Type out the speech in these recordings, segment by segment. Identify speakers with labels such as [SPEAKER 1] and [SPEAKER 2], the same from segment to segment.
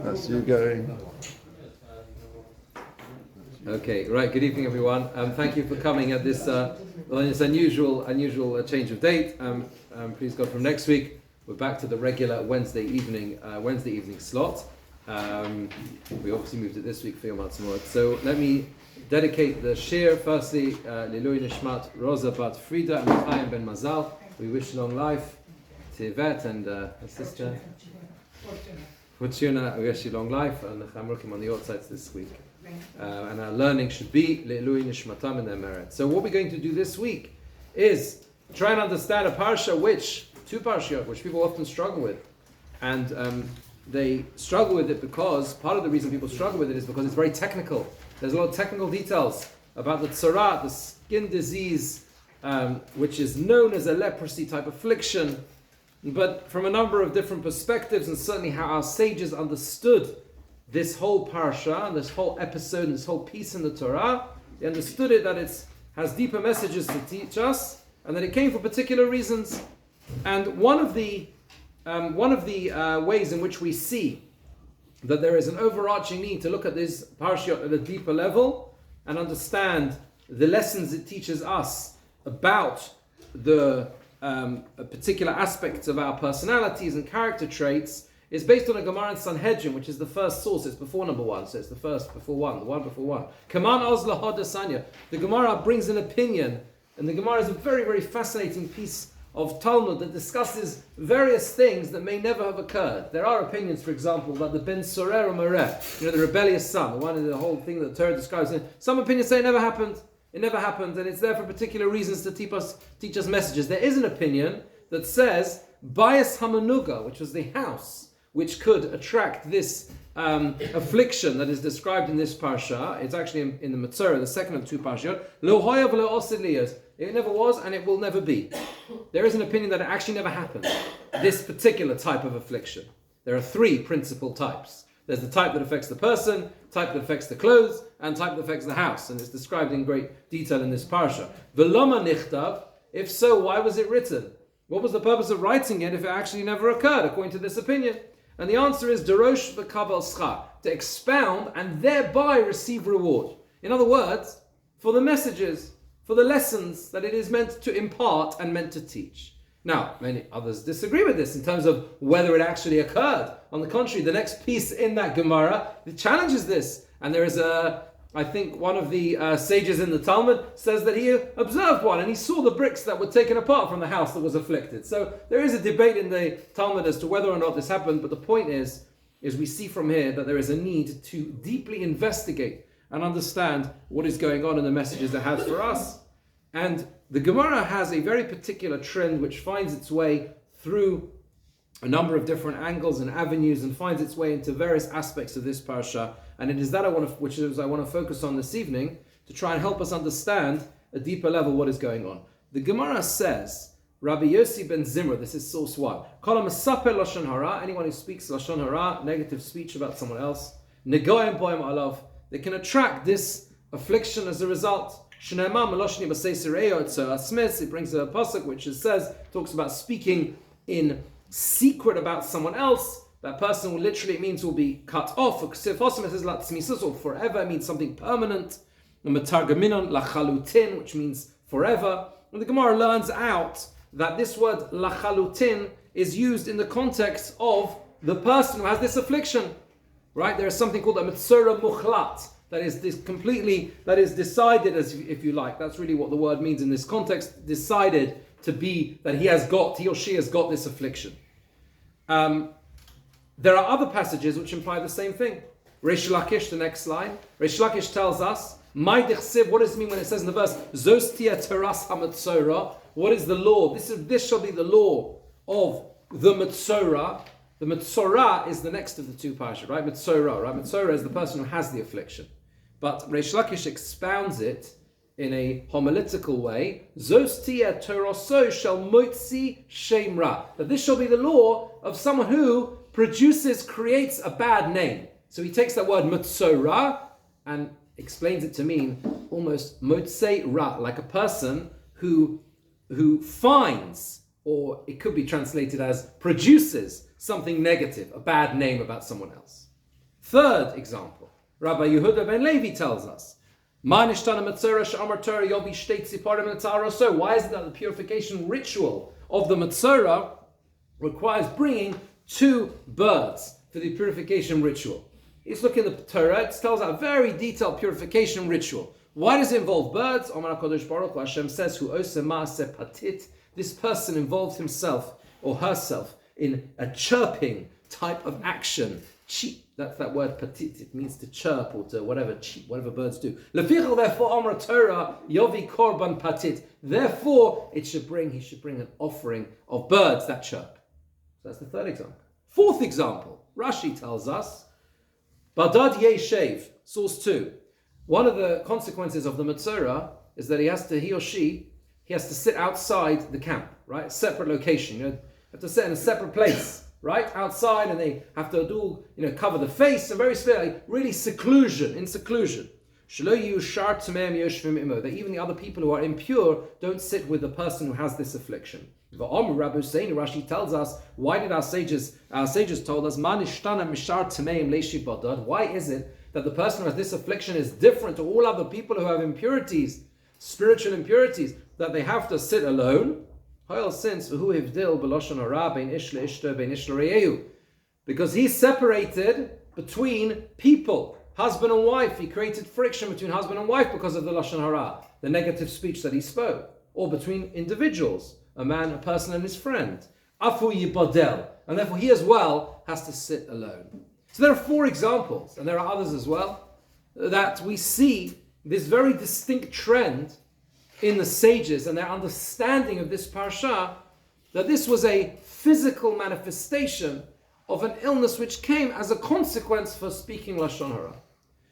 [SPEAKER 1] That's you going.
[SPEAKER 2] Okay, right. Good evening, everyone. Thank you for coming at this unusual change of date. Please God, from next week we're back to the regular Wednesday evening slot. We obviously moved it this week for Yom Ha'atzmaut. So let me dedicate the shir firstly Lilui Nishmat Rosa Bat Frida and Chaim Ben Mazal. We wish long life to Yvette and her sister Fortuna. We wish you long life, and I'm working on the outsides this week. And our learning should be Le'ilui Nishmatam in their merit. So what we're going to do this week is try and understand a parsha two parashiyot, which people often struggle with. And they struggle with it because, part of the reason people struggle with it is because it's very technical. There's a lot of technical details about the Tzara, the skin disease, which is known as a leprosy type affliction, but from a number of different perspectives, and certainly how our sages understood this whole parsha, this whole episode, and this whole piece in the Torah. They understood it that it has deeper messages to teach us, and that it came for particular reasons. And one of the ways in which we see that there is an overarching need to look at this parsha at a deeper level and understand the lessons it teaches us about the particular aspects of our personalities and character traits is based on a Gemara in Sanhedrin, which is the first source. It's before number one, so it's the first before one, the one before one. Kaman oz lahod asanya. The Gemara brings an opinion, and the Gemara is a very, very fascinating piece of Talmud that discusses various things that may never have occurred. There are opinions, for example, that the Ben Sorer or Mereh, the rebellious son, the one in the whole thing that the Torah describes. Some opinions say it never happened. It never happened, and it's there for particular reasons to teach us messages. There is an opinion that says Bias Hamanuga, which was the house which could attract this affliction that is described in this parsha. It's actually in the Metzora, the second of two parashiyot. Lo hoya v'lo osid liyos. It never was, and it will never be. There is an opinion that it actually never happened. This particular type of affliction. There are three principal types. There's the type that affects the person, type that affects the clothes, and type that affects the house. And it's described in great detail in this parsha. V'loma nichtav. If so, why was it written? What was the purpose of writing it if it actually never occurred, according to this opinion? And the answer is Darosh v'kabel schar, to expound and thereby receive reward. In other words, for the messages, for the lessons that it is meant to impart and meant to teach. Now, many others disagree with this in terms of whether it actually occurred. On the contrary, the next piece in that Gemara challenges this. And there is I think one of the sages in the Talmud says that he observed one and he saw the bricks that were taken apart from the house that was afflicted. So there is a debate in the Talmud as to whether or not this happened, but the point is we see from here that there is a need to deeply investigate and understand what is going on in the messages it has for us. And the Gemara has a very particular trend which finds its way through a number of different angles and avenues and finds its way into various aspects of this parsha. And it is that I want to focus on this evening to try and help us understand a deeper level what is going on. The Gemara says, Rabbi Yossi ben Zimra, this is source one, anyone who speaks lashon hara, negative speech about someone else, negoim boim alav, they can attract this affliction as a result. It brings a pasuk which talks about speaking in secret about someone else. That person will literally, it means will be cut off. Or forever, it means something permanent. Which means forever. And the Gemara learns out that this word lachalutin is used in the context of the person who has this affliction. Right? There is something called a Metzora muchlat. That is decided, as if you like. That's really what the word means in this context. Decided to be that he or she has got this affliction. There are other passages which imply the same thing. Reish Lakish, the next line. Reish Lakish tells us, what does it mean when it says in the verse, Zos tia teras ha-Metzora? What is the law? This shall be the law of the Metzora. The Metzora is the next of the two parashas, right? Metzora, right? Metzora is the person who has the affliction. But Reish Lakish expounds it in a homiletical way. Zos tia teraso shall moitzi shem ra. That this shall be the law of someone who creates a bad name. So he takes that word Metzora and explains it to mean almost motzei ra, like a person who finds or it could be translated as produces something negative, a bad name about someone else. Third example, Rabbi Yehuda ben Levi tells us, why is it that the purification ritual of the Metzora requires bringing 2 birds for the purification ritual? He's looking at the Torah, it tells us a very detailed purification ritual. Why does it involve birds? Omar HaKadosh Baruch Hu, Hashem says, Hu ose ma'aseh patit. This person involves himself or herself in a chirping type of action. Cheep, that's that word patit. It means to chirp or to whatever cheep, whatever birds do. Lefichel, therefore, Amar Torah yovi korban patit. Therefore, he should bring an offering of birds that chirp. So that's the third example. Fourth example, Rashi tells us, Badad Yeshev, source 2. One of the consequences of the Metzora is that he has to sit outside the camp, right? A separate location. You have to sit in a separate place, right? Outside, and they have to do, cover the face and very specifically, really seclusion. That even the other people who are impure don't sit with the person who has this affliction. Rashi tells us, why did our sages told us, why is it that the person who has this affliction is different to all other people who have impurities, spiritual impurities, that they have to sit alone? Because he's separated between people, husband and wife. He created friction between husband and wife because of the Lashon Hara, the negative speech that he spoke, or between individuals, a person and his friend. Afu yibadel, and therefore he as well has to sit alone. So there are 4 examples, and there are others as well, that we see this very distinct trend in the sages and their understanding of this parsha, that this was a physical manifestation of an illness which came as a consequence for speaking Lashon Hara.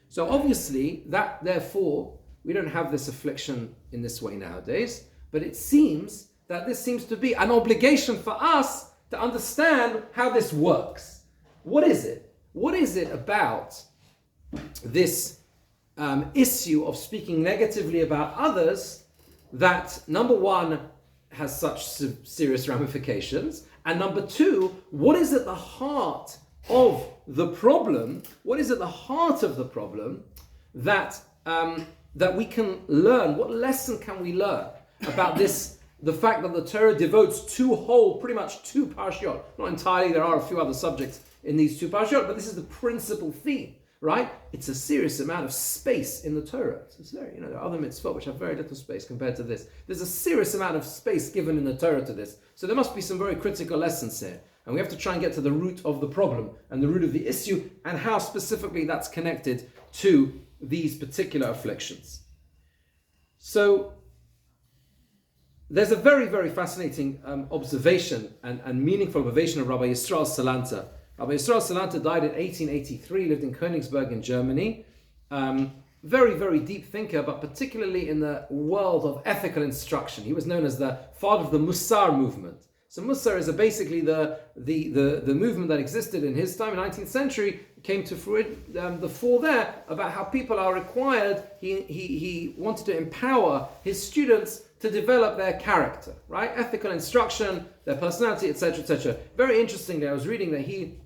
[SPEAKER 2] So obviously, that therefore, we don't have this affliction in this way nowadays, but it seems that this seems to be an obligation for us to understand how this works. What is it? What is it about this issue of speaking negatively about others that, number one, has such serious ramifications, and number 2, what is at the heart of the problem? What is at the heart of the problem that we can learn? What lesson can we learn about this? The fact that the Torah devotes pretty much two parshiot. Not entirely, there are a few other subjects in these 2 parshiot, but this is the principal theme, right? It's a serious amount of space in the Torah. It's very, there are other mitzvot which have very little space compared to this. There's a serious amount of space given in the Torah to this. So there must be some very critical lessons here. And we have to try and get to the root of the problem and the root of the issue and how specifically that's connected to these particular afflictions. So there's a very, very fascinating observation and meaningful observation of Rabbi Yisrael Salanta. Rabbi Yisrael Salanta died in 1883, lived in Königsberg in Germany. Very, very deep thinker, but particularly in the world of ethical instruction. He was known as the father of the Musar movement. So Musar is basically the movement that existed in his time, in the 19th century, came to the fore there about how people are required. He wanted to empower his students to develop their character, right? Ethical instruction, their personality, etc., etc. Very interestingly, I was reading that he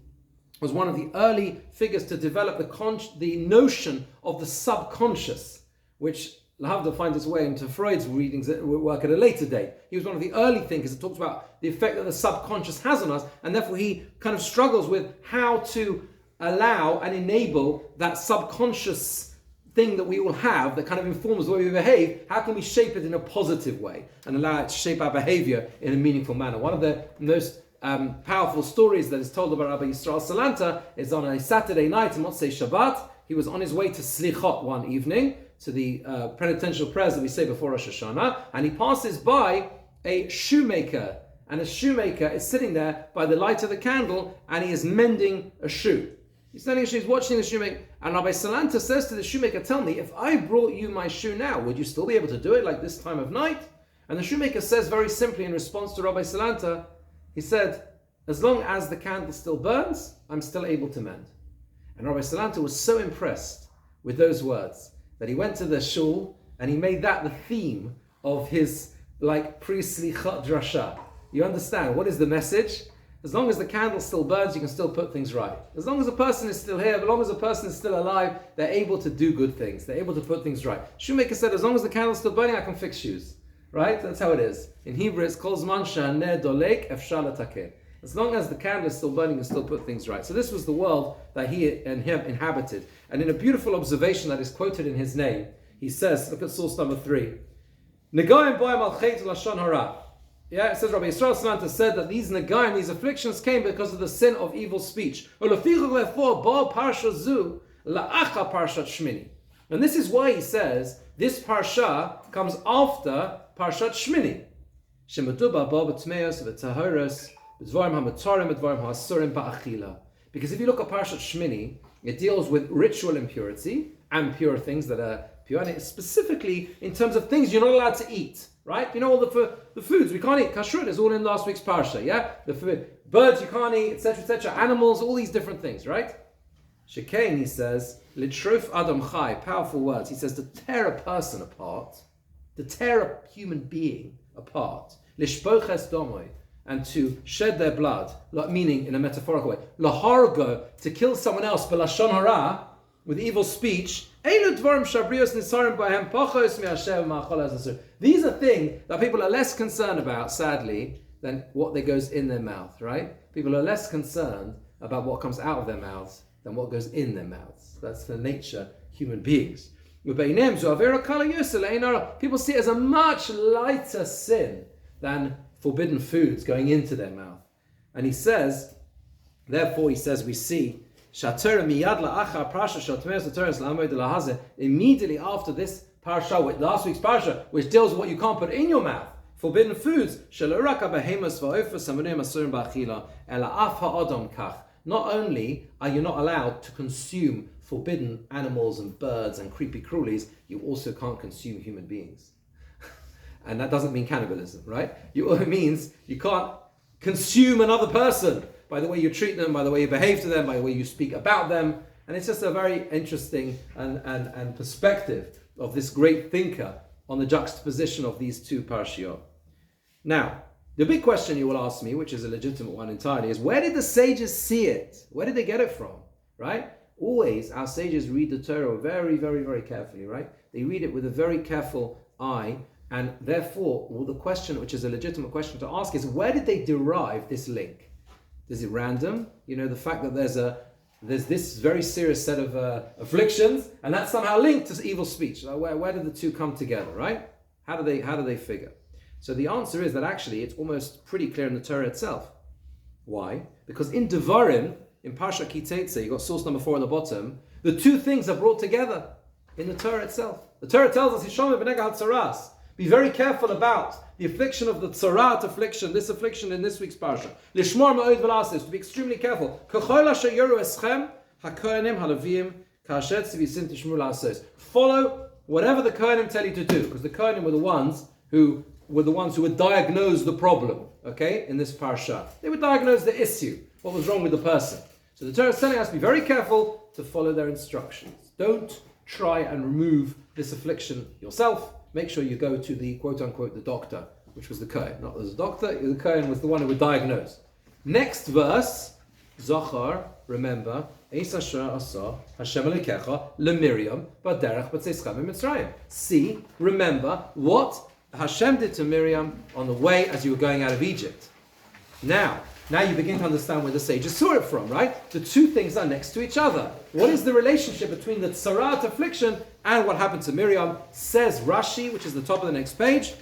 [SPEAKER 2] was one of the early figures to develop the notion of the subconscious, which Lahavdil finds its way into Freud's readings work at a later date. He was one of the early thinkers that talks about the effect that the subconscious has on us, and therefore he kind of struggles with how to allow and enable that subconscious thing that we all have that kind of informs the way we behave. How can we shape it in a positive way and allow it to shape our behavior in a meaningful manner? One of the most powerful stories that is told about Rabbi Yisrael Salanta is on a Saturday night in Motzei Shabbat. He was on his way to Slichot one evening, to the penitential prayers that we say before Rosh Hashanah, and he passes by a shoemaker, and a shoemaker is sitting there by the light of the candle, and he is mending a shoe. He's standing, he's watching the shoemaker, and Rabbi Salanta says to the shoemaker, "Tell me, if I brought you my shoe now, would you still be able to do it like this time of night?" And the shoemaker says very simply in response to Rabbi Salanta, he said, "As long as the candle still burns, I'm still able to mend." And Rabbi Salanta was so impressed with those words that he went to the shul and he made that the theme of his pre-slichot drasha. you understand what is the message? As long as the candle still burns, you can still put things right. As long as a person is still here, as long as a person is still alive, they're able to do good things. They're able to put things right. Shoemaker said, as long as the candle's still burning, I can fix shoes. Right? That's how it is. In Hebrew, it's kol zman shehaneh dolek efshar letaken. As long as the candle is still burning, you can still put things right. So this was the world that he and him inhabited. And in a beautiful observation that is quoted in his name, he says, look at source number 3. Negaim boim al chet lashon hara. Yeah, it says Rabbi Yisrael Samantha said that these negaim, these afflictions came because of the sin of evil speech. And this is why he says this parsha comes after Parshat Shmini. Because if you look at Parshat Shmini, it deals with ritual impurity and pure things that are pure, and specifically in terms of things you're not allowed to eat. Right? You know all the foods we can't eat. Kashrut is all in last week's parsha. Yeah, the food, birds you can't eat, etc., etc. Animals, all these different things. Right? Shekain, he says, litrof adam chai. Powerful words. He says to tear a person apart, to tear a human being apart. Lishpoches domoy, and to shed their blood, meaning in a metaphorical way. Lahargo, to kill someone else, belashon hara, with evil speech. These are things that people are less concerned about, sadly, than what goes in their mouth, right? People are less concerned about what comes out of their mouths than what goes in their mouths. That's the nature of human beings. People see it as a much lighter sin than forbidden foods going into their mouth. And he says, therefore, we see immediately after this parsha, with last week's parsha, which deals with what you can't put in your mouth, forbidden foods. Not only are you not allowed to consume forbidden animals and birds and creepy crawlies, you also can't consume human beings. And that doesn't mean cannibalism, right? It means you can't consume another person by the way you treat them, by the way you behave to them, by the way you speak about them. And it's just a very interesting and perspective of this great thinker on the juxtaposition of these two parshiot. Now, the big question you will ask me, which is a legitimate one entirely, is where did the sages see it? Where did they get it from, right? Always, our sages read the Torah very, very, very carefully, right? They read it with a very careful eye, and therefore, the question, which is a legitimate question to ask, is where did they derive this link? Is it random? You know, the fact that there's this very serious set of afflictions, and that's somehow linked to evil speech. Where did the two come together, right? How do they figure? So the answer is that actually it's almost pretty clear in the Torah itself. Why? Because in Devarim, in Parsha Kitetse, you got source number 4 on the bottom, the two things are brought together in the Torah itself. The Torah tells us, be very careful about the affliction of the tzarat affliction, this affliction in this week's parsha. Lishmor ma'od v'lasis, to be extremely careful. Follow whatever the Kohanim tell you to do, because the Kohanim were the ones who would diagnose the problem, okay, in this parsha. They would diagnose the issue, what was wrong with the person. So the Torah is telling us to be very careful to follow their instructions. Don't try and remove this affliction yourself. Make sure you go to the quote-unquote the doctor, which was the Kohen. Not as a doctor, the Kohen was the one who would diagnose. Next verse, Zachar, remember, see, remember what Hashem did to Miriam on the way as you were going out of Egypt. Now you begin to understand where the sages saw it from, right? The two things are next to each other. What is the relationship between the tzarat affliction and what happened to Miriam? Says Rashi, which is the top of the next page.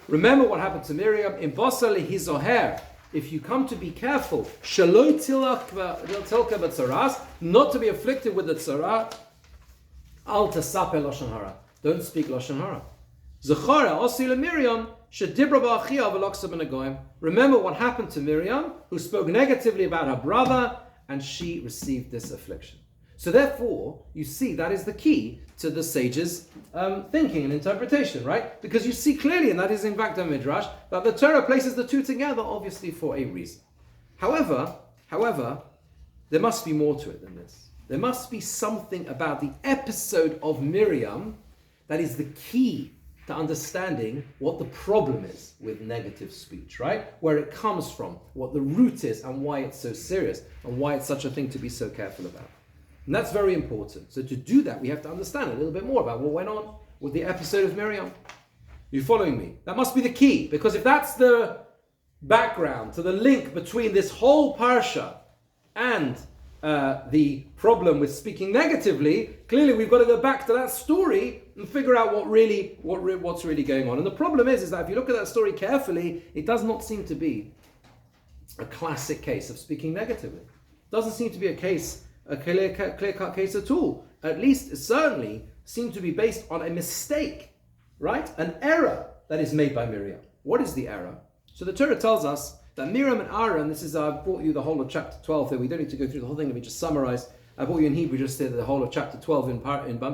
[SPEAKER 2] Remember what happened to Miriam. In Basar lehizoher, if you come to be careful, shaloi tilka b'tzaras, not to be afflicted with the tzarat, al tasape lashon hara. Don't speak lashon hara. Zechara osi Miriam. Remember what happened to Miriam, who spoke negatively about her brother, and she received this affliction. So therefore, you see, that is the key to the sages' thinking and interpretation, right? Because you see clearly, and that is in fact a midrash, that the Torah places the two together, obviously for a reason. However, there must be more to it than this. There must be something about the episode of Miriam that is the key to understanding what the problem is with negative speech, right? Where it comes from, what the root is, and why it's so serious, and why it's such a thing to be so careful about. And that's very important. So to do that, we have to understand a little bit more about what went on with the episode of Miriam. You following me? That must be the key, because if that's the background to the link between this whole parsha and the problem with speaking negatively, clearly we've got to go back to that story and figure out what's really going on. And the problem is that if you look at that story carefully, it does not seem to be a classic case of speaking negatively. It doesn't seem to be a clear-cut case at all. At least, it certainly seemed to be based on a mistake, right? An error that is made by Miriam. What is the error? So the Torah tells us that Miriam and Aaron, I've brought you the whole of chapter 12 here. We don't need to go through the whole thing. Let me just summarize. I brought you in Hebrew just the whole of chapter 12 in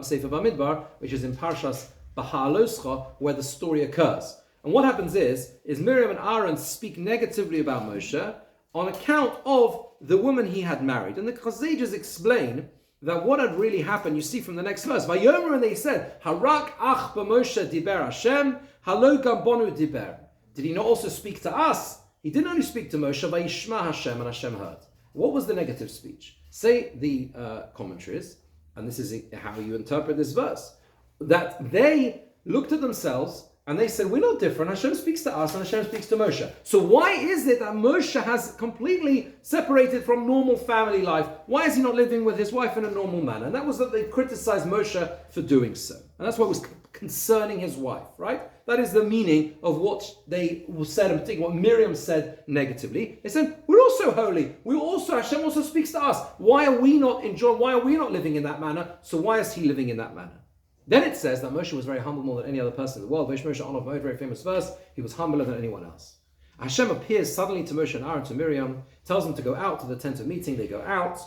[SPEAKER 2] Sefer Bamidbar, which is in Parshas Bahaloscha, where the story occurs. And what happens is Miriam and Aaron speak negatively about Moshe on account of the woman he had married. And the Chazages explain that what had really happened, you see from the next verse, Vayomer, and they said, Harak ach b'Moshe diber Hashem, halo gam bonu diber. Did he not also speak to us? He didn't only speak to Moshe, Vayishma Hashem, and Hashem heard. What was the negative speech? Say the commentaries, and this is how you interpret this verse, that they looked at themselves and they said, we're not different. Hashem speaks to us and Hashem speaks to Moshe. So why is it that Moshe has completely separated from normal family life? Why is he not living with his wife in a normal manner? And that was that they criticized Moshe for doing so. And that's what was concerning his wife, right? That is the meaning of what they said, in particular, what Miriam said negatively. They said, we're also holy. Hashem also speaks to us. Why are we not living in that manner? So why is he living in that manner? Then it says that Moshe was very humble, more than any other person in the world. Moshe Anov, a very famous verse. He was humbler than anyone else. Hashem appears suddenly to Moshe and Aaron, to Miriam, tells them to go out to the tent of meeting. They go out.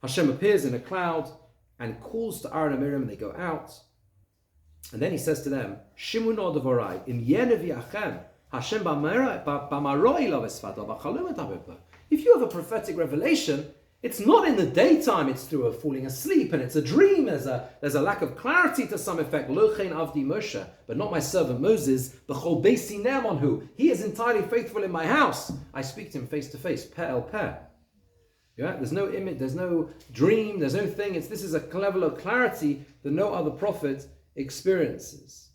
[SPEAKER 2] Hashem appears in a cloud and calls to Aaron and Miriam, and they go out. And then he says to them, Shimun odavorai, im yenevi achem, Hashem b'maroi lovesfado b'chalom etabeba. If you have a prophetic revelation, it's not in the daytime, it's through a falling asleep, and it's a dream, there's a lack of clarity to some effect. Lochein avdi Moshe, but not my servant Moses, b'chol beisi ne'amonhu. He is entirely faithful in my house. I speak to him face to face, peh el peh. Yeah? There's no image, there's no dream, there's no thing. This is a level of clarity that no other prophet experiences.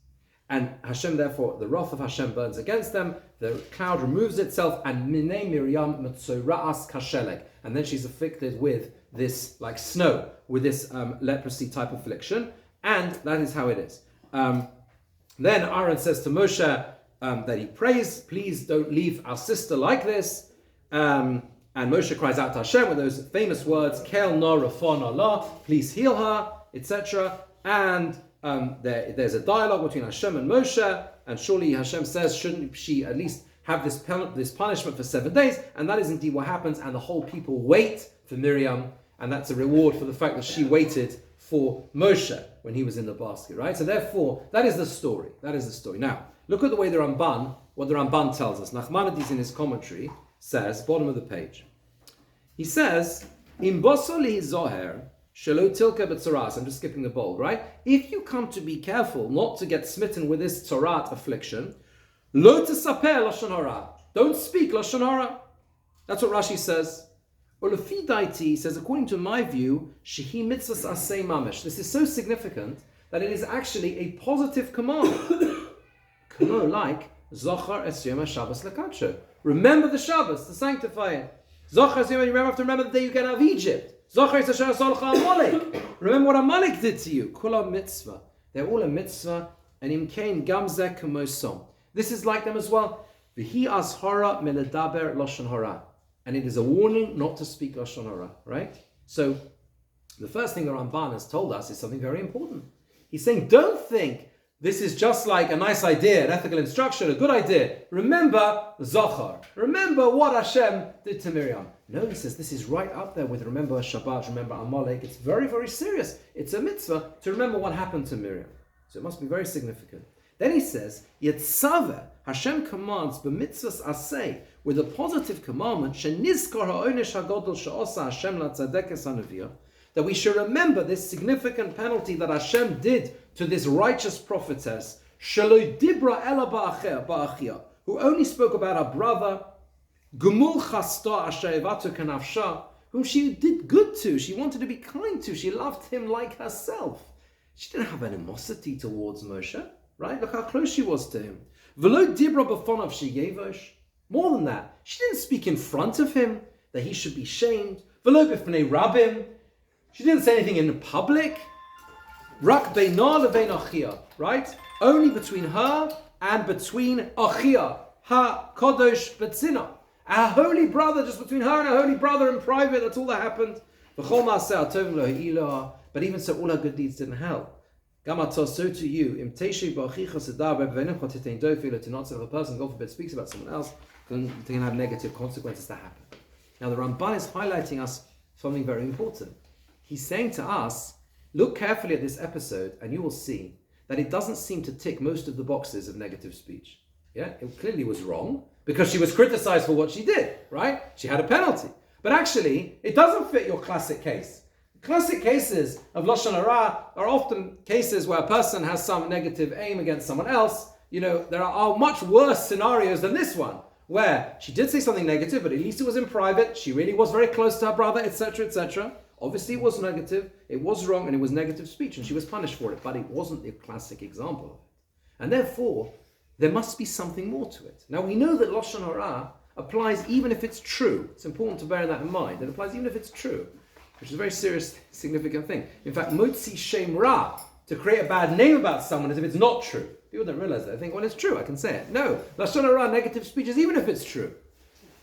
[SPEAKER 2] And Hashem, therefore, the wrath of Hashem burns against them, the cloud removes itself, and Minei Miriam Metzoraas Kashelek. And then she's afflicted with this, like snow, with this leprosy type affliction. And that is how it is. Then Aaron says to Moshe that he prays, please don't leave our sister like this. And Moshe cries out to Hashem with those famous words, Kel no rafon Allah, please heal her, etc. And there's a dialogue between Hashem and Moshe, and surely Hashem says, shouldn't she at least have this punishment for 7 days? And that is indeed what happens, and the whole people wait for Miriam, and that's a reward for the fact that she waited for Moshe when he was in the basket, right? So therefore, that is the story. Now, look at the way what the Ramban tells us. Nachmanides in his commentary says, bottom of the page, he says, Im bosoli zoher, Shelo tilka b'tzoras. I'm just skipping the bold, right? If you come to be careful not to get smitten with this tzorat affliction, lo tesaper lashon hara. Don't speak lashon hara. That's what Rashi says. Or lefi daiti says, according to my view, shehi mitzvahs asay mamish. This is so significant that it is actually a positive command. Like zochar es yom haShabbos lekadsho. Remember the Shabbos to sanctify it. Zochar es yom. You have to remember the day you get out of Egypt. Remember what Amalek did to you. Kula mitzvah. They're all a mitzvah. And imkein gamzeh kamosom. This is like them as well. V'hi ashara meledaber lashon hara. And it is a warning not to speak lashon hara. Right? So the first thing the Ramban has told us is something very important. He's saying, don't think this is just like a nice idea, an ethical instruction, a good idea. Remember Zohar. Remember what Hashem did to Miriam. No, he says this is right up there with remember Shabbat, remember Amalek. It's very, very serious. It's a mitzvah to remember what happened to Miriam. So it must be very significant. Then he says, Yetzaveh, Hashem commands, b'mitzvahs aseh, with a positive commandment, shenizkar ha'onesh hagodol she'osa Hashem latzadekes hanaviyah, that we should remember this significant penalty that Hashem did to this righteous prophetess, Shelo dibra ela ba'achia, who only spoke about her brother, Gumul chasta asher evatu kanafsha, whom she did good to, she wanted to be kind to, she loved him like herself. She didn't have animosity towards Moshe, right? Look how close she was to him. V'lo dibra b'fonav sheyevosh. More than that, she didn't speak in front of him that he should be shamed. V'lo b'fnei rabim. She didn't say anything in public. Rak beina levein achia, right? Only between her and between achia, ha kodosh betzina. Our holy brother, just between her and her holy brother in private, that's all that happened. But even so, all her good deeds didn't help. So to you, if a person, God forbid, speaks about someone else, then they can have negative consequences that happen. Now the Ramban is highlighting us something very important. He's saying to us, look carefully at this episode and you will see that it doesn't seem to tick most of the boxes of negative speech. Yeah, it clearly was wrong because she was criticized for what she did, right? She had a penalty. But actually, it doesn't fit your classic case. Classic cases of Lashon Hara are often cases where a person has some negative aim against someone else. You know, there are much worse scenarios than this one, where she did say something negative, but at least it was in private. She really was very close to her brother, etc., etc. Obviously, it was negative, it was wrong, and it was negative speech, and she was punished for it. But it wasn't the classic example of it. And therefore, there must be something more to it. Now, we know that Lashon Hara applies even if it's true. It's important to bear that in mind. It applies even if it's true, which is a very serious, significant thing. In fact, Motzi Shem Ra, to create a bad name about someone as if it's not true. People don't realize that. They think, well, it's true, I can say it. No, Lashon Hara, negative speech is even if it's true.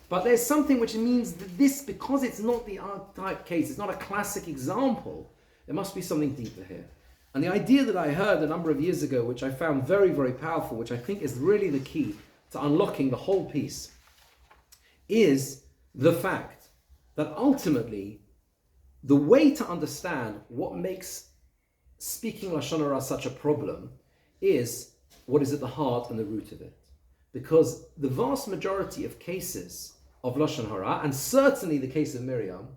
[SPEAKER 2] But there's something which means that this, because it's not the archetype case, it's not a classic example, there must be something deeper here. And the idea that I heard a number of years ago, which I found very, very powerful, which I think is really the key to unlocking the whole piece, is the fact that ultimately, the way to understand what makes speaking Lashon Hara such a problem is what is at the heart and the root of it. Because the vast majority of cases of Lashon Hara, and certainly the case of Miriam,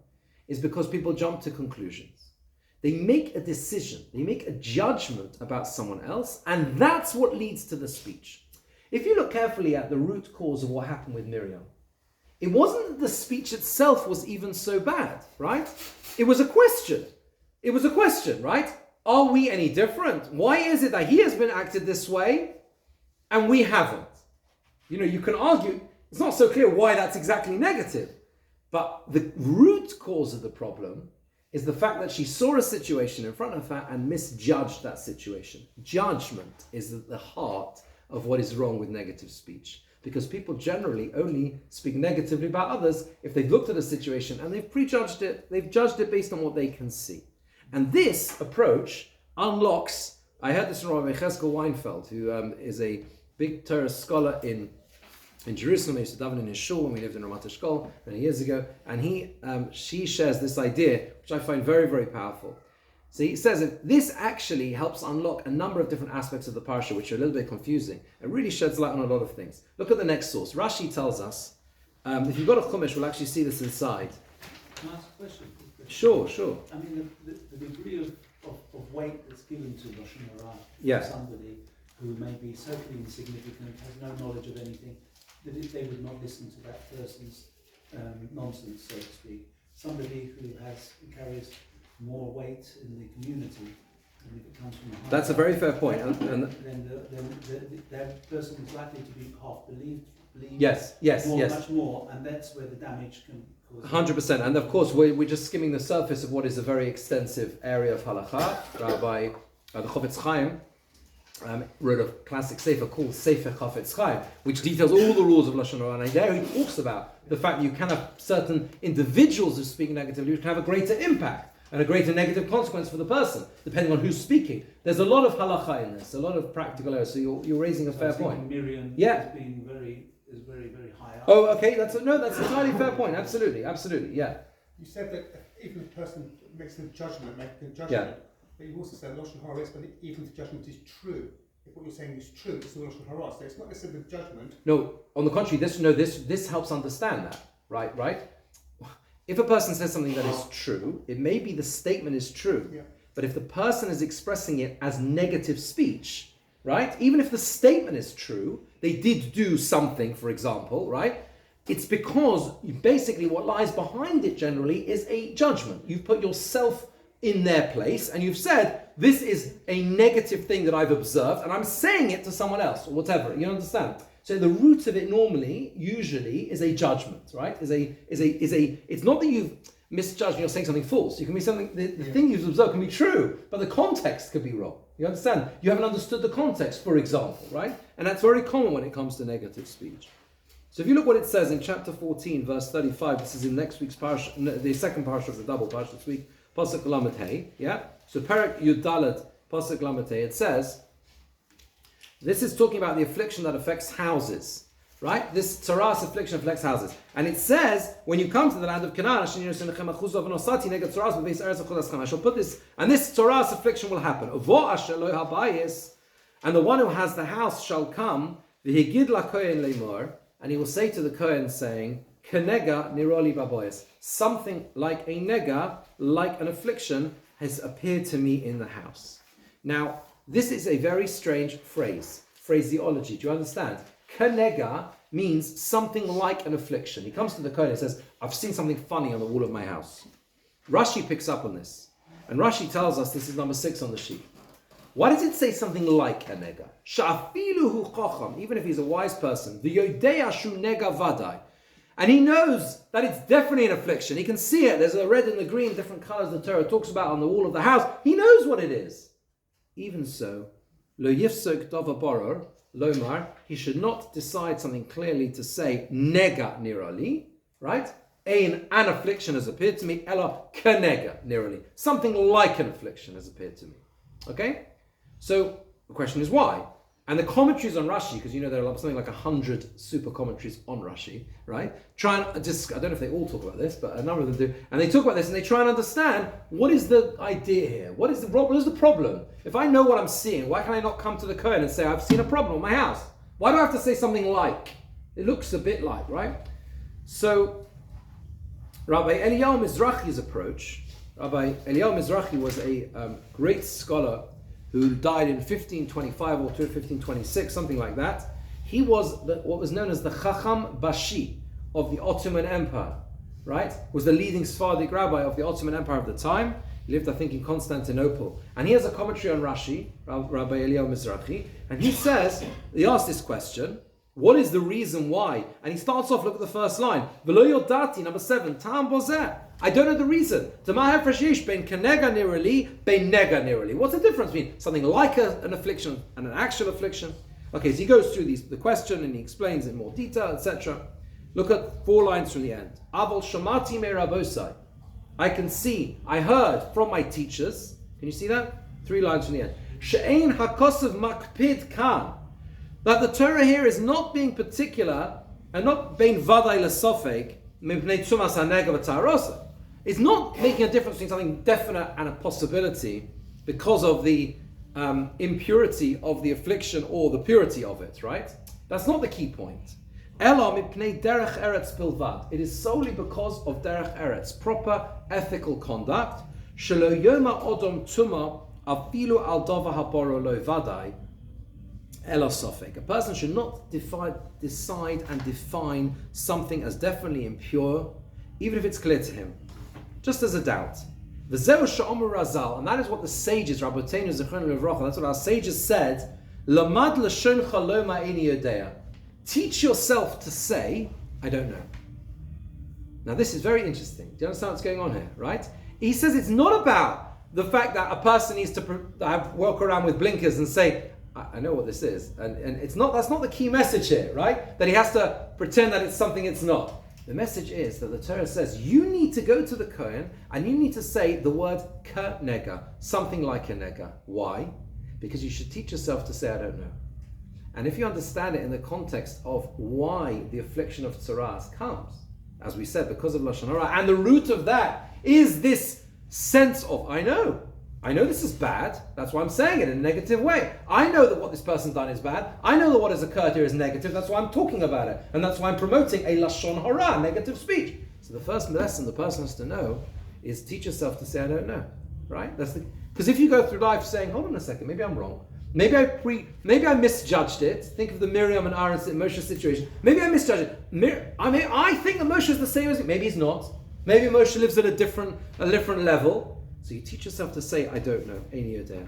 [SPEAKER 2] is because people jump to conclusions. They make a decision, they make a judgment about someone else, and that's what leads to the speech. If you look carefully at the root cause of what happened with Miriam, it wasn't that the speech itself was even so bad, right? It was a question. It was a question, right? Are we any different? Why is it that he has been acted this way and we haven't? You know, you can argue, it's not so clear why that's exactly negative. But the root cause of the problem is the fact that she saw a situation in front of her and misjudged that situation. Judgment is at the heart of what is wrong with negative speech. Because people generally only speak negatively about others if they've looked at a situation and they've prejudged it, they've judged it based on what they can see. And this approach unlocks, I heard this from Rabbi Cheskel Weinfeld, who is a big Torah scholar in Jerusalem. He used to daven in his shul when we lived in Ramat Eshkol many years ago, and she shares this idea, which I find very, very powerful. So he says that this actually helps unlock a number of different aspects of the parsha, which are a little bit confusing. It really sheds light on a lot of things. Look at the next source. Rashi tells us, if you've got a Chumash, we'll actually see this inside.
[SPEAKER 1] Can I ask a question?
[SPEAKER 2] Sure, sure.
[SPEAKER 1] I mean, the degree of weight that's given to Lashon Hara
[SPEAKER 2] Yeah.
[SPEAKER 1] somebody who may be socially insignificant, has no knowledge of anything, that if they would not listen to that person's nonsense, so to speak, somebody who carries more weight in the community, and if it comes from a higher,
[SPEAKER 2] That's a very fair point.
[SPEAKER 1] then that person is likely to be half believed
[SPEAKER 2] Yes.
[SPEAKER 1] much more, and that's where the damage can cause.
[SPEAKER 2] 100%. And of course, we're just skimming the surface of what is a very extensive area of halakha. Rabbi the Chofetz Chaim wrote a classic sefer called Sefer Chofetz Chaim, which details all the rules of Lashon Hara. And there he talks about the fact that you can have certain individuals who speak negatively who can have a greater impact and a greater negative consequence for the person, depending on who's speaking. There's a lot of halakha in this, a lot of practical areas. So you're raising a fair point.
[SPEAKER 1] Miriam
[SPEAKER 2] Yeah.
[SPEAKER 1] is very, very high up.
[SPEAKER 2] Oh, okay. That's an entirely fair point. Absolutely, yeah.
[SPEAKER 3] You said that even if the person makes a judgment,
[SPEAKER 2] Yeah.
[SPEAKER 3] but you also said Lashon Hara is, but even if the judgment is true, if what you're saying is true, it's still Lashon Hara. So it's not necessarily the judgment.
[SPEAKER 2] No, on the contrary, this helps understand that, right? If a person says something that is true, it may be the statement is true,
[SPEAKER 3] Yeah.
[SPEAKER 2] but if the person is expressing it as negative speech, right? Even if the statement is true, they did do something, for example, right? It's because basically what lies behind it generally is a judgment. You've put yourself in their place and you've said, this is a negative thing that I've observed and I'm saying it to someone else or whatever. You understand? So the root of it normally, usually, is a judgment, right? It's not that you've misjudged and you're saying something false. You can be something, the thing you've observed can be true, but the context could be wrong. You understand? You haven't understood the context, for example, right? And that's very common when it comes to negative speech. So if you look what it says in chapter 14, verse 35, this is in next week's parasha, the second parasha of the double parasha this week, Pasuk Lamed Hey, yeah? So Perek Yud Dalet, Pasuk Lamed Hey, it says, this is talking about the affliction that affects houses, right? This Torah's affliction affects houses. And it says, when you come to the land of Canaan, I shall put this, and this Torah's affliction will happen. And the one who has the house shall come, and he will say to the Kohen, saying, Kenega niroli baboyes. Something like a nega, like an affliction, has appeared to me in the house. Now, this is a very strange phraseology. Do you understand? Kenega means something like an affliction. He comes to the Kohen and says, I've seen something funny on the wall of my house. Rashi picks up on this. And Rashi tells us, this is number 6 on the sheet. Why does it say something like a nega? Sha'afiluhu chocham, even if he's a wise person, v'yodea shu nega vadai. And he knows that it's definitely an affliction. He can see it. There's the red and the green, different colors the Torah talks about on the wall of the house. He knows what it is. Even so, lo yifsok dava boror, lomar, he should not decide something clearly to say nega nirali, right? An affliction has appeared to me, ella kenega nirali. Something like an affliction has appeared to me. Okay? So the question is why? And the commentaries on Rashi, because you know there are something like 100 super commentaries on Rashi, right? I don't know if they all talk about this, but a number of them do. And they talk about this and they try and understand what is the idea here? What is the problem? If I know what I'm seeing, why can I not come to the Kohen and say, I've seen a problem in my house? Why do I have to say something like? It looks a bit like, right? So Rabbi Eliyahu Mizrachi's approach, Rabbi Eliyahu Mizrachi was a great scholar who died in 1525 or 1526, something like that. He was what was known as the Chacham Bashi of the Ottoman Empire, right? Was the leading Sephardic rabbi of the Ottoman Empire of the time. He lived, I think, in Constantinople. And he has a commentary on Rashi, Rabbi Eliyahu Mizrachi, and he asked this question, what is the reason why? And he starts off, look at the first line, V'lo yodati, number 7, Ta'am bozeh. I don't know the reason. What's the difference between something like an affliction and an actual affliction? Okay, so he goes through the question and he explains in more detail, etc. Look at 4 lines from the end. Aval shamati me rabosai. I heard from my teachers. Can you see that? 3 lines from the end. She'ein hakosav makpid kan. That the Torah here is not being particular and not being vaday lesofeg mipnei tzumas hanega v'tarosa. It's not making a difference between something definite and a possibility because of the impurity of the affliction or the purity of it, right? That's not the key point. Ela mipnei derech eretz pilvad. It is solely because of derech eretz, proper ethical conduct. Shelo yoma odom tuma afilu al dava haboro lo vadai. A person should not decide and define something as definitely impure, even if it's clear to him, just as a doubt. And that is what the sages, Rabboteinu Zichron Levracha, that's what our sages said. Lamad l'shon chaloma eini yodea. Teach yourself to say, I don't know. Now this is very interesting. Do you understand what's going on here, right? He says it's not about the fact that a person needs to walk around with blinkers and say, I know what this is, and that's not the key message here, right? That he has to pretend that it's something it's not. The message is that the Torah says you need to go to the Kohen and you need to say the word ka-nega, something like a nega. Why? Because you should teach yourself to say I don't know. And if you understand it in the context of why the affliction of tzaras comes, as we said, because of Lashon Hara, and the root of that is this sense of I know this is bad, that's why I'm saying it in a negative way. I know that what this person's done is bad. I know that what has occurred here is negative, that's why I'm talking about it. And that's why I'm promoting a Lashon Hara, negative speech. So the first lesson the person has to know is teach yourself to say, I don't know. Right? Because if you go through life saying, hold on a second, maybe I'm wrong. Maybe I misjudged it. Think of the Miriam and Aaron and Moshe situation. Maybe I misjudged it. I think that Moshe is the same as me. Maybe he's not. Maybe Moshe lives at a different level. So you teach yourself to say, I don't know, Eini Yodea.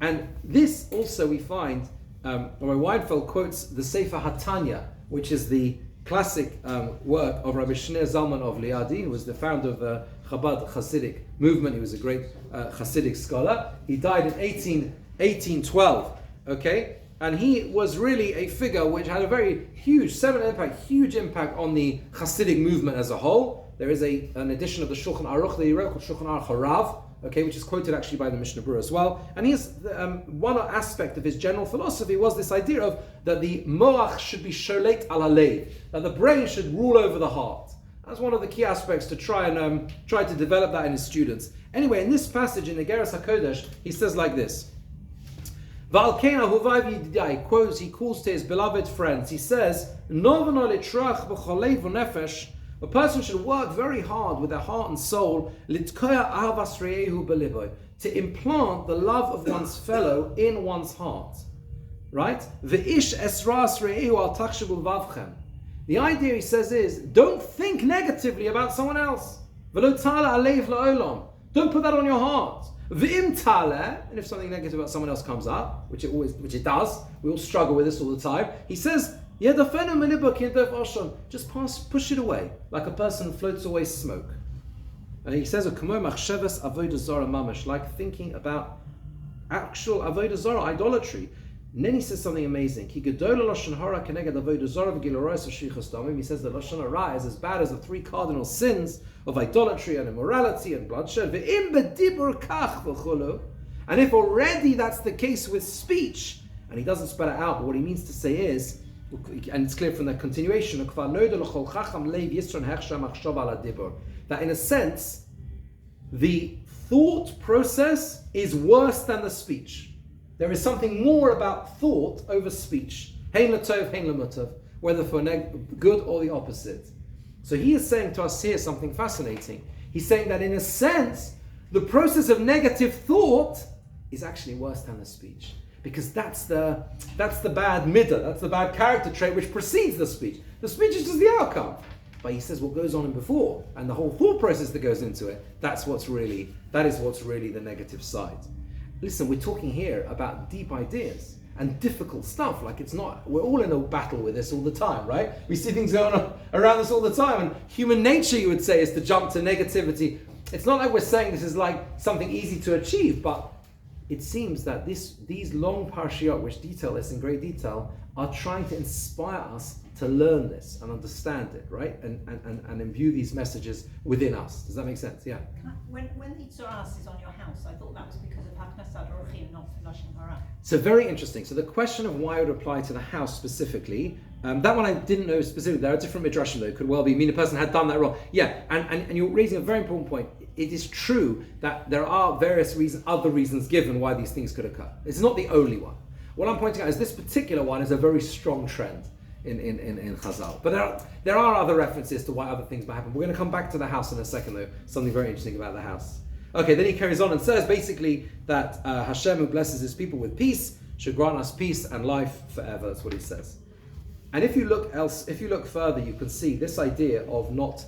[SPEAKER 2] And this also we find, Rabbi Weinfeld quotes the Sefer HaTanya, which is the classic work of Rabbi Shneur Zalman of Liadi, who was the founder of the Chabad Hasidic movement. He was a great Hasidic scholar. He died in 1812, okay? And he was really a figure which had a very huge impact on the Hasidic movement as a whole. There is an edition of the Shulchan Aruch that he wrote called Shulchan Aruch Harav, okay, which is quoted actually by the Mishnah Berurah as well. And one aspect of his general philosophy was this idea of that the moach should be sholet al halev, that the brain should rule over the heart. That's one of the key aspects to try to develop that in his students. Anyway, in this passage in the Igeres HaKodesh, he says like this. Quotes, he calls to his beloved friends. He says, a person should work very hard with their heart and soul to implant the love of one's fellow in one's heart. Right? The idea, he says, is don't think negatively about someone else. Don't put that on your heart. And if something negative about someone else comes up, which it does, we all struggle with this all the time, he says, just push it away, like a person floats away smoke. And he says, like thinking about actual avodah zarah, idolatry. And then he says something amazing. He says that Lashon Hara is as bad as the three cardinal sins of idolatry and immorality and bloodshed. And if already that's the case with speech, and he doesn't spell it out, but what he means to say is, and it's clear from the continuation, that in a sense, the thought process is worse than the speech. There is something more about thought over speech. Hein latov, hein lamutav, whether for good or the opposite. So he is saying to us here something fascinating. He's saying that in a sense, the process of negative thought is actually worse than the speech. Because that's the bad midah, that's the bad character trait which precedes the speech. The speech is just the outcome. But he says what goes on in before, and the whole thought process that goes into it, that is what's really the negative side. Listen, we're talking here about deep ideas and difficult stuff. Like we're all in a battle with this all the time, right? We see things going on around us all the time, and human nature, you would say, is to jump to negativity. It's not like we're saying this is like something easy to achieve, but it seems that these long parashiyot, which detail this in great detail, are trying to inspire us to learn this and understand it, right? And imbue these messages within us. Does that make sense? Yeah.
[SPEAKER 4] When the Tzoras is on your house, I thought that was because of Haknasat Orchim, not for Lashon Hara.
[SPEAKER 2] So very interesting. So the question of why it would apply to the house specifically, that one I didn't know specifically. There are different midrashim though. It could well be, a person had done that wrong. Yeah, and you're raising a very important point. It is true that there are various other reasons given why these things could occur. It's not the only one. What I'm pointing out is this particular one is a very strong trend in Chazal. But there are other references to why other things might happen. We're going to come back to the house in a second though. Something very interesting about the house. Okay, then he carries on and says basically that Hashem, who blesses his people with peace, should grant us peace and life forever. That's what he says. And if you look further, you can see this idea of not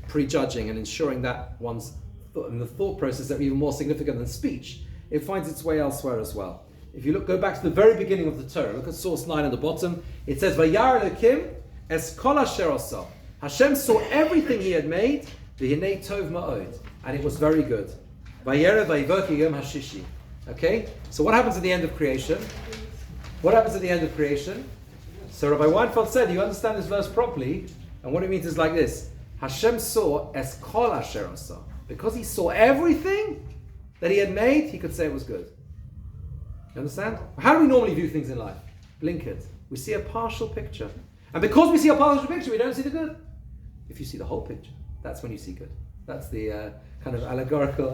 [SPEAKER 2] prejudging and ensuring that one's the thought process are even more significant than speech. It finds its way elsewhere as well. If you go back to the very beginning of the Torah, look at source 9 at the bottom. It says, "Vayar Elokim es kol asher asa." Hashem saw everything He had made, v'hinei tov ma'od, and it was very good. Vayera vayvoki yom hashishi. Okay, so what happens at the end of creation? What happens at the end of creation? So Rabbi Weinfeld said, you understand this verse properly, and what it means is like this: Hashem saw es kol asher asa. Because He saw everything that He had made, He could say it was good. You understand? How do we normally view things in life? Blinkered. We see a partial picture. And because we see a partial picture, we don't see the good. If you see the whole picture, that's when you see good. That's the kind of allegorical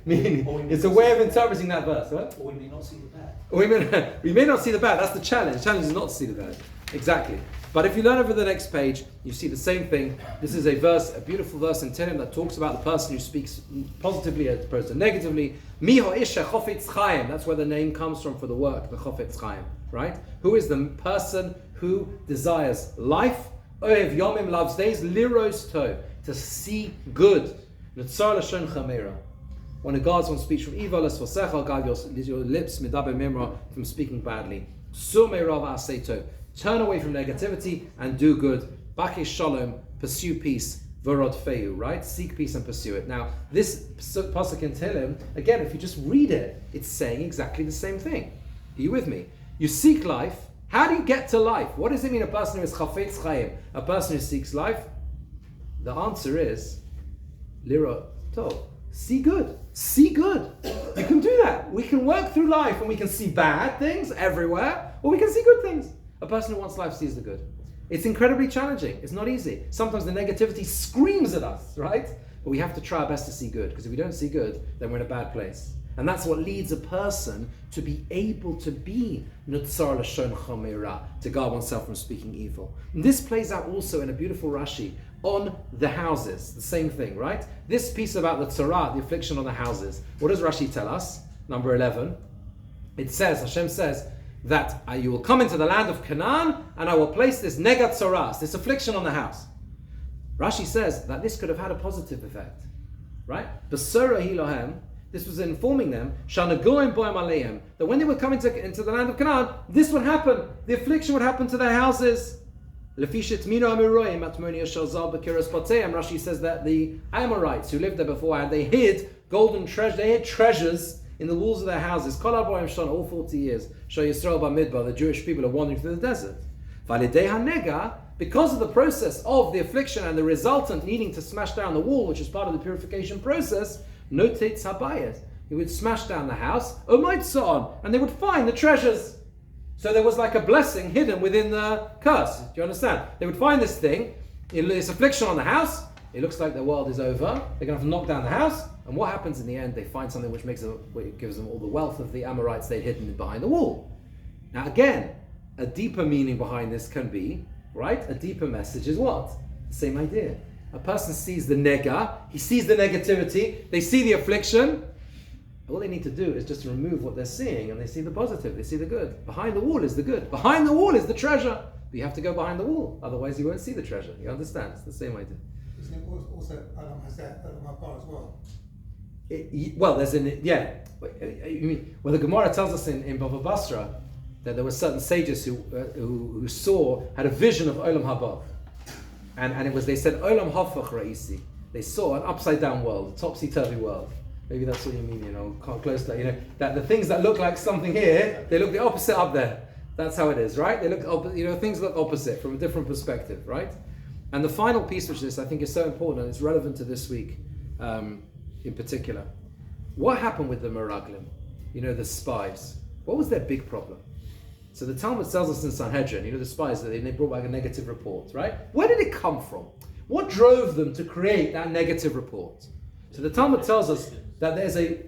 [SPEAKER 2] meaning. It's a way of interpreting that verse. What?
[SPEAKER 1] Or we may not see the bad.
[SPEAKER 2] We may not see the bad. That's the challenge. The challenge is not to see the bad. Exactly. But if you learn over the next page, you see the same thing. This is a beautiful verse in Tehillim that talks about the person who speaks positively as opposed to negatively. Miho isha chofetz chaim. That's where the name comes from for the work, the chofetz chaim. Right? Who is the person who desires life? Oev yomim, loves days. Liros tov, to see good. Netzar lashon chamera. When a guards one speech from evil, as for guard your lips midaber mimra, from speaking badly. Sumei rav aseto. Turn away from negativity and do good. Bakish shalom, pursue peace. Vorod feu, right? Seek peace and pursue it. Now, this pasuk in Tehillim, again, if you just read it, it's saying exactly the same thing. Are you with me? You seek life. How do you get to life? What does it mean, a person who is chafetz chayim, a person who seeks life? The answer is lira tov. See good. See good. You can do that. We can work through life and we can see bad things everywhere, or we can see good things. A person who wants life sees the good. It's incredibly challenging. It's not easy. Sometimes the negativity screams at us, right? But we have to try our best to see good, because if we don't see good, then we're in a bad place. And that's what leads a person to be able to be nutzar lashon chamera, to guard oneself from speaking evil. And this plays out also in a beautiful Rashi on the houses. The same thing, right? This piece about the Torah, the affliction on the houses. What does Rashi tell us? Number 11. It says, Hashem says, that you will come into the land of Canaan and I will place this negat tzoras, this affliction on the house. Rashi says that this could have had a positive effect, right? Besora hilohem, this was informing them, shanagoim boim aleim, that when they would come into the land of Canaan, this would happen. The affliction would happen to their houses. Rashi says that the Amorites who lived there beforehand, they hid golden treasure, they hid treasures in the walls of their houses. All 40 years. The Jewish people are wandering through the desert. Because of the process of the affliction and the resultant needing to smash down the wall, which is part of the purification process, notates habayet. He would smash down the house, and they would find the treasures. So there was like a blessing hidden within the curse. Do you understand? They would find this thing, this affliction on the house. It looks like their world is over. They're going to have to knock down the house. And what happens in the end? They find something which gives them all the wealth of the Amorites they'd hidden behind the wall. Now again, a deeper meaning behind this can be, right? A deeper message is what? The same idea. A person sees the nega, he sees the negativity, they see the affliction. All they need to do is just remove what they're seeing, and they see the positive, they see the good. Behind the wall is the good. Behind the wall is the treasure. But you have to go behind the wall, otherwise you won't see the treasure. You understand? It's the same idea.
[SPEAKER 3] Isn't it also Alam Hazeh, Alam Haba as well?
[SPEAKER 2] Well, there's you mean, well, the Gemara tells us in Bava Basra that there were certain sages who had a vision of Olam Haba, and it was, they said Olam Hafach Ra'isi. They saw an upside down world, a topsy-turvy world. Maybe that's what you mean, close to that, that the things that look like something here, they look the opposite up there. That's how it is, right? They look, things look opposite from a different perspective, right? And the final piece, which I think is so important, and it's relevant to this week in particular. What happened with the Meraglim? The spies. What was their big problem? So the Talmud tells us in Sanhedrin, the spies, that they brought back a negative report, right? Where did it come from? What drove them to create that negative report? So the Talmud tells us that there's
[SPEAKER 5] They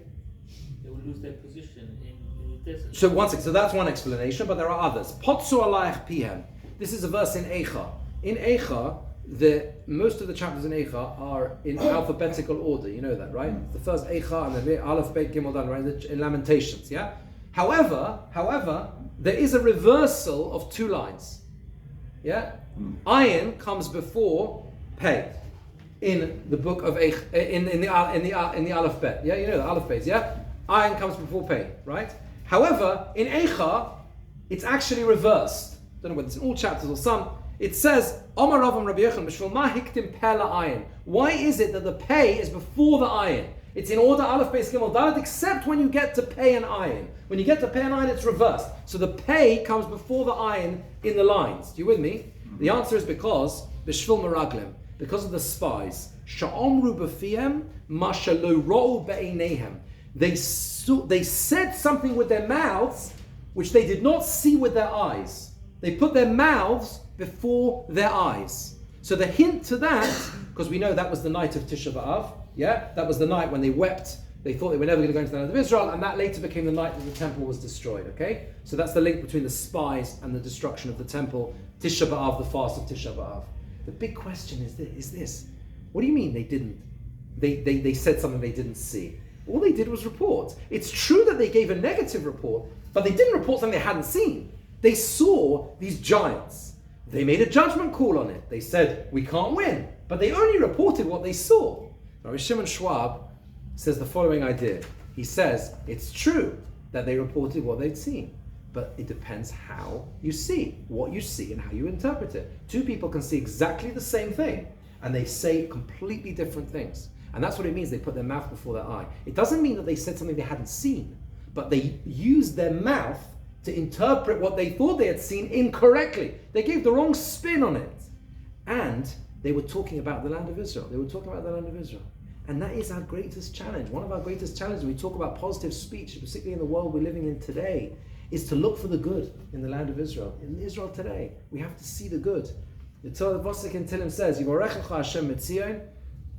[SPEAKER 5] will lose their position in the desert.
[SPEAKER 2] So that's one explanation, but there are others. Potsu alayich pihem. This is a verse in Eicha. In Eicha, most of the chapters in Eicha are in alphabetical order. You know that, right? The first Eicha and then Aleph, Bet, Gimel, Dan, right? In Lamentations, yeah? However, there is a reversal of two lines. Yeah? Ayin comes before Pei in the book of Eicha, in the Aleph Bet. Yeah, you know the Aleph Bet, yeah? Ayin comes before Pei, right? However, in Eicha, it's actually reversed. I don't know whether it's in all chapters or some. It says, Omar Rav Rabbi Yochanan, B'shvil ma hiktim peh la'ayin. Why is it that the pei is before the ayin? It's in order Aleph, Beis, Gimel, Dalet, except when you get to pei and ayin. When you get to pei and ayin, it's reversed. So the pei comes before the ayin in the lines. Do you with me? The answer is because, B'shvil meraglim, because of the spies. Sha'omru b'fiem, ma shelo ro'u be'einehem. They said something with their mouths, which they did not see with their eyes. They put their mouths before their eyes. So the hint to that, because we know that was the night of Tisha B'Av, Yeah, that was the night when they wept. They thought they were never going to go into the land of Israel, and that later became the night that the temple was destroyed. Okay, so that's the link between the spies and the destruction of the temple. Tisha B'Av, the fast of Tisha B'Av. The big question is this: what do you mean they didn't? They said something they didn't see. All they did was report. It's true that they gave a negative report, but they didn't report something they hadn't seen. They saw these giants. They made a judgment call on it. They said, we can't win. But they only reported what they saw. Rabbi Shimon Schwab says the following idea. He says, it's true that they reported what they'd seen, but it depends how you see, what you see and how you interpret it. Two people can see exactly the same thing, and they say completely different things. And that's what it means they put their mouth before their eye. It doesn't mean that they said something they hadn't seen, but they used their mouth to interpret what they thought they had seen incorrectly. They gave the wrong spin on it. And they were talking about the land of Israel. They were talking about the land of Israel. And that is our greatest challenge. One of our greatest challenges when we talk about positive speech, particularly in the world we're living in today, is to look for the good in the land of Israel. In Israel today, we have to see the good. The Torah Vosik in Tehillim says, Yivorechecha Hashem Mitzion,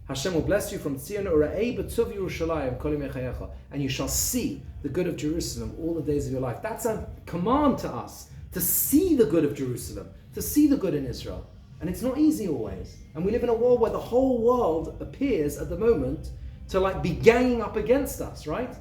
[SPEAKER 2] Hashem will bless you from Tzion, Ura'ei b'tuv Yerushalayim kol yemei chayecha, and you shall see the good of Jerusalem all the days of your life. That's a command to us, to see the good of Jerusalem, to see the good in Israel. And it's not easy always. And we live in a world where the whole world appears at the moment to be ganging up against us, right?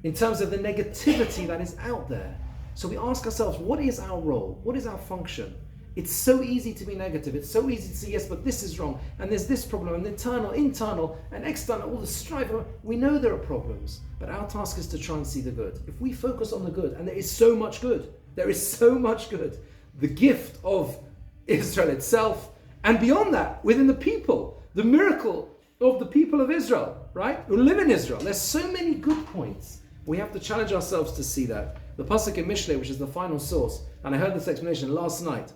[SPEAKER 2] In terms of the negativity that is out there. So we ask ourselves, what is our role? What is our function? It's so easy to be negative. It's so easy to say, yes, but this is wrong. And there's this problem, and internal, and external, all the strife. We know there are problems, but our task is to try and see the good. If we focus on the good, and there is so much good, the gift of Israel itself, and beyond that, within the people, the miracle of the people of Israel, right? Who live in Israel. There's so many good points. We have to challenge ourselves to see that. The Pasuk in Mishlei, which is the final source, and I heard this explanation last night.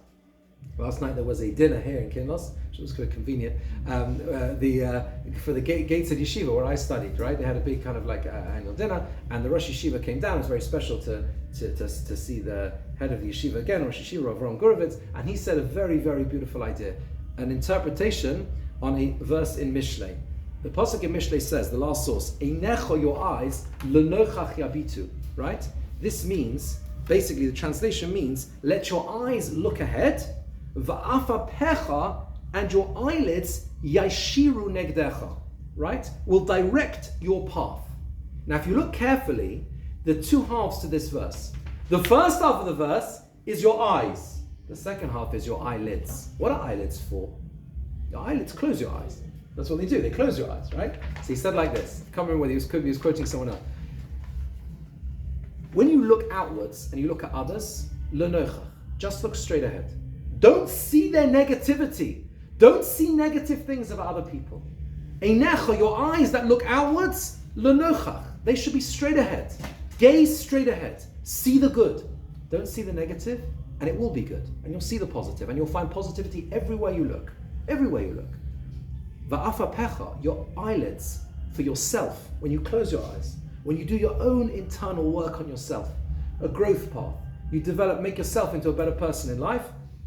[SPEAKER 2] Last night there was a dinner here in Kinlos, which was quite convenient, for the Gates of Yeshiva where I studied, right? They had a big kind of annual dinner, and the Rosh Yeshiva came down. It was very special to see the head of the Yeshiva again, Rosh Yeshiva Avram Gurovitz, and he said a very, very beautiful idea, an interpretation on a verse in Mishlei. The Pasuk in Mishlei says, the last source, Einecho, your eyes, l'nochach yabitu, right? This means, basically the translation means, let your eyes look ahead, Va'afa pecha, and your eyelids yashiru negdecha, right? Will direct your path. Now, if you look carefully, there are two halves to this verse. The first half of the verse is your eyes. The second half is your eyelids. What are eyelids for? Your eyelids close your eyes. That's what they do. They close your eyes, right? So he said like this. I can't remember whether he was quoting someone else. When you look outwards and you look at others, l'nochach, just look straight ahead. Don't see their negativity. Don't see negative things about other people. Einecha, your eyes that look outwards, l'nochach, they should be straight ahead. Gaze straight ahead. See the good. Don't see the negative, and it will be good. And you'll see the positive, and you'll find positivity everywhere you look. Everywhere you look. Va'afa pecha, your eyelids for yourself, when you close your eyes, when you do your own internal work on yourself, a growth path, you develop, make yourself into a better person in life,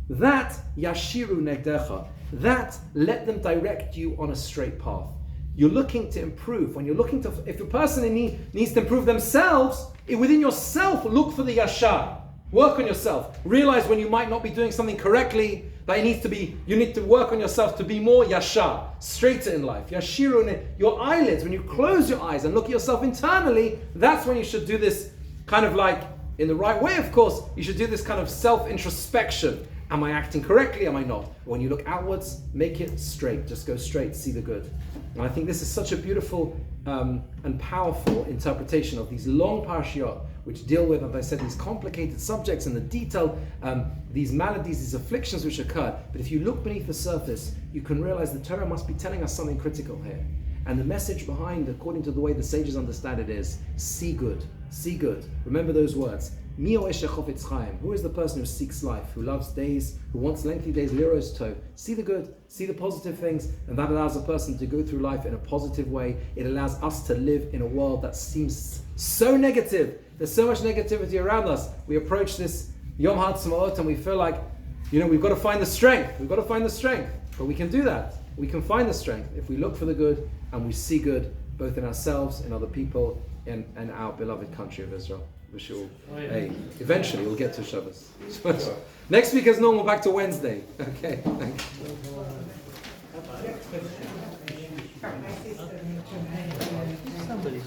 [SPEAKER 2] that yashiru negdecha, that let them direct you on a straight path. You're looking to improve. When you're looking to, if a person needs to improve themselves, within yourself, look for the yashar. Work on yourself. Realize when you might not be doing something correctly, that you need to work on yourself to be more yashar, straighter in life. Yashiru, your eyelids, when you close your eyes and look at yourself internally, that's when you should do this kind of in the right way, of course, you should do this kind of self-introspection. Am I acting correctly? Am I not? When you look outwards, make it straight. Just go straight, see the good. And I think this is such a beautiful and powerful interpretation of these long parashiyot, which deal with, as I said, these complicated subjects and the detailed, these maladies, these afflictions which occur. But if you look beneath the surface, you can realize the Torah must be telling us something critical here. And the message behind, according to the way the sages understand it, is see good. See good. Remember those words. Who is the person who seeks life, who loves days, who wants lengthy days, liros to? See the good, see the positive things, and that allows a person to go through life in a positive way. It allows us to live in a world that seems so negative. There's so much negativity around us. We approach this Yom HaTzmaot and we feel like, we've got to find the strength. We've got to find the strength. But we can do that. We can find the strength if we look for the good and we see good both in ourselves, in other people, and our beloved country of Israel. Wish you all, hey, eventually we'll get to Shabbos. Next week as normal, back to Wednesday. Okay, thanks.
[SPEAKER 5] Somebody.